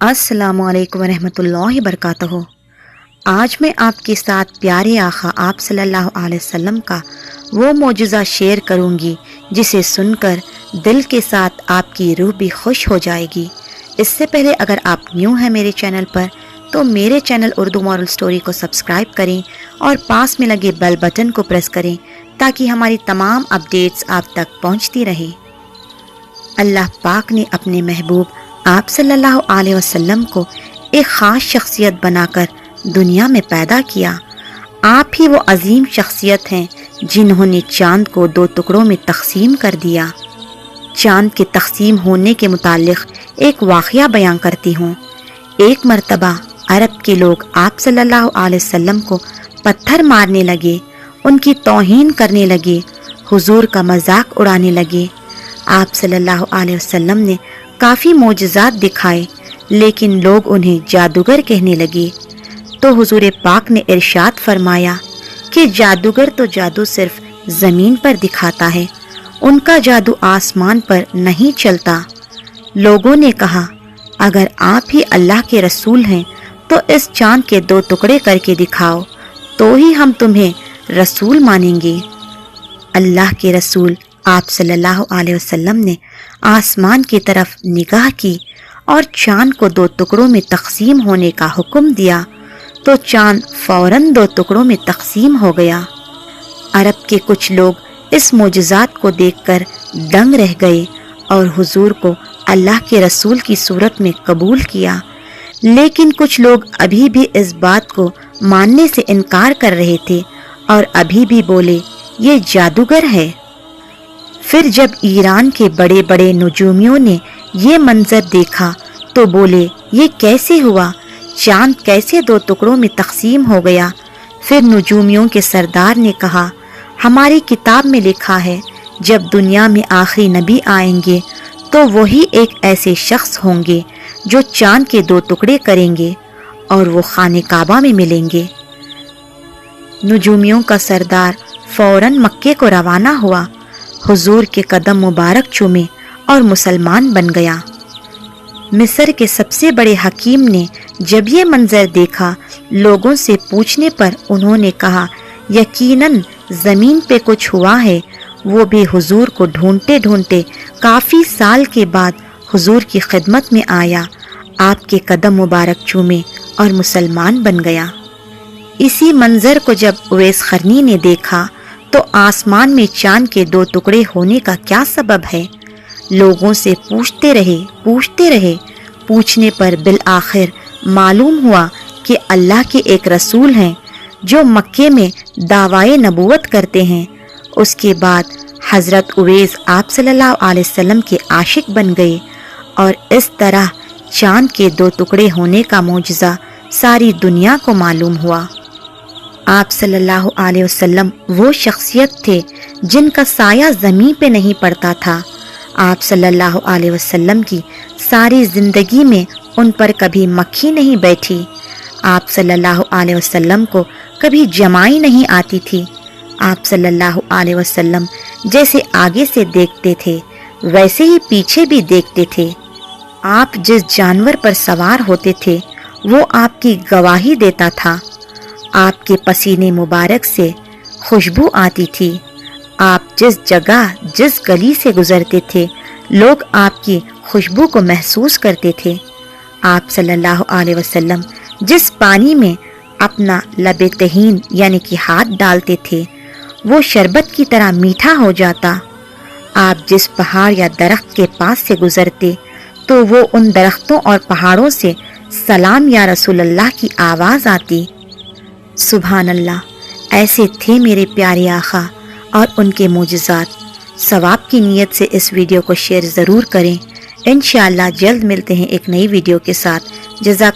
अस्सलामु अलैकुम वरहमतुल्लाहि वबरकातुहू। आज मैं आपके साथ प्यारे आका आप सल्लल्लाहु अलैहि वसल्लम का वो मौजज़ा शेयर करूंगी जिसे सुनकर दिल के साथ आपकी रूह भी खुश हो जाएगी। इससे पहले अगर आप न्यू हैं मेरे चैनल पर तो मेरे चैनल उर्दू मॉरल स्टोरी को सब्सक्राइब करें और पास में लगे बेल बटन को प्रेस करें ताकि हमारी तमाम अपडेट्स आप तक पहुंचती रहे। अल्लाह पाक ने अपने महबूब आप सल्लल्लाहु अलैहि वसल्लम को एक ख़ास शख्सियत बनाकर दुनिया में पैदा किया। आप ही वो अजीम शख्सियत हैं जिन्होंने चाँद को दो टुकड़ों में तकसीम कर दिया। चाँद के तकसीम होने के मुतालिक एक वाक़या बयान करती हूँ। एक मर्तबा अरब के लोग आप सल्लल्लाहु अलैहि वसल्लम को पत्थर मारने लगे, उनकी तौहीन करने लगे, हुजूर का मजाक उड़ाने लगे। आप सल्लल्लाहु अलैहि वसल्लम ने काफ़ी मोजज़ात दिखाए लेकिन लोग उन्हें जादूगर कहने लगे। तो हुजूर पाक ने इरशाद फरमाया कि जादूगर तो जादू सिर्फ ज़मीन पर दिखाता है, उनका जादू आसमान पर नहीं चलता। लोगों ने कहा, अगर आप ही अल्लाह के रसूल हैं तो इस चाँद के दो टुकड़े करके दिखाओ तो ही हम तुम्हें रसूल मानेंगे। अल्लाह के रसूल आप सल्लल्लाहु अलैहि वसल्लम ने आसमान की तरफ निगाह की और चाँद को दो टुकड़ों में तकसीम होने का हुक्म दिया तो चाँद फौरन दो टुकड़ों में तकसीम हो गया। अरब के कुछ लोग इस मोजज़ात को देखकर दंग रह गए और हुजूर को अल्लाह के रसूल की सूरत में कबूल किया, लेकिन कुछ लोग अभी भी इस बात को मानने से इनकार कर रहे थे और अभी भी बोले ये जादूगर है। फिर जब ईरान के बड़े बड़े नजूमियों ने ये मंजर देखा तो बोले ये कैसे हुआ, चाँद कैसे दो टुकड़ों में तकसीम हो गया। फिर नजूमियों के सरदार ने कहा, हमारी किताब में लिखा है जब दुनिया में आखिरी नबी आएंगे तो वही एक ऐसे शख्स होंगे जो चाँद के दो टुकड़े करेंगे और वो खाने काबा में मिलेंगे। नजूमियों का सरदार फौरन मक्के को रवाना हुआ, हुजूर के कदम मुबारक चूमे और मुसलमान बन गया। मिस्र के सबसे बड़े हकीम ने जब ये मंजर देखा, लोगों से पूछने पर उन्होंने कहा यकीनन ज़मीन पे कुछ हुआ है। वो भी हुजूर को ढूंढते ढूंढते काफ़ी साल के बाद हुजूर की खिदमत में आया, आपके कदम मुबारक चूमे और मुसलमान बन गया। इसी मंजर को जब उवैस क़रनी ने देखा तो आसमान में चाँद के दो टुकड़े होने का क्या सबब है, लोगों से पूछते रहे। पूछने पर बिल आखिर मालूम हुआ कि अल्लाह के एक रसूल हैं जो मक्के में दावाए नबूवत करते हैं। उसके बाद हज़रत उवैस आप सल्लल्लाहु अलैहि वसल्लम के आशिक बन गए और इस तरह चाँद के दो टुकड़े होने का मौजज़ा सारी दुनिया को मालूम हुआ। आप सल्लल्लाहु अलैहि वसल्लम वो शख्सियत थे जिनका साया ज़मीन पे नहीं पड़ता था। आप सल्लल्लाहु अलैहि वसल्लम की सारी ज़िंदगी में उन पर कभी मक्खी नहीं बैठी। आप सल्लल्लाहु अलैहि वसल्लम को कभी जमाई नहीं आती थी। आप सल्लल्लाहु अलैहि वसल्लम जैसे आगे से देखते थे वैसे ही पीछे भी देखते थे। आप जिस जानवर पर सवार होते थे वो आपकी गवाही देता था। आपके पसीने मुबारक से खुशबू आती थी। आप जिस जगह जिस गली से गुजरते थे लोग आपकी खुशबू को महसूस करते थे। आप सल्लल्लाहु अलैहि वसल्लम जिस पानी में अपना लबे तहीन यानी कि हाथ डालते थे वो शरबत की तरह मीठा हो जाता। आप जिस पहाड़ या दरख्त के पास से गुजरते तो वो उन दरख्तों और पहाड़ों से सलाम या रसूल अल्लाह की आवाज़ आती। सुभान अल्लाह, ऐसे थे मेरे प्यारे आका और उनके मोजज़ात। सवाब की नीयत से इस वीडियो को शेयर ज़रूर करें। इंशाअल्लाह जल्द मिलते हैं एक नई वीडियो के साथ। जज़ाक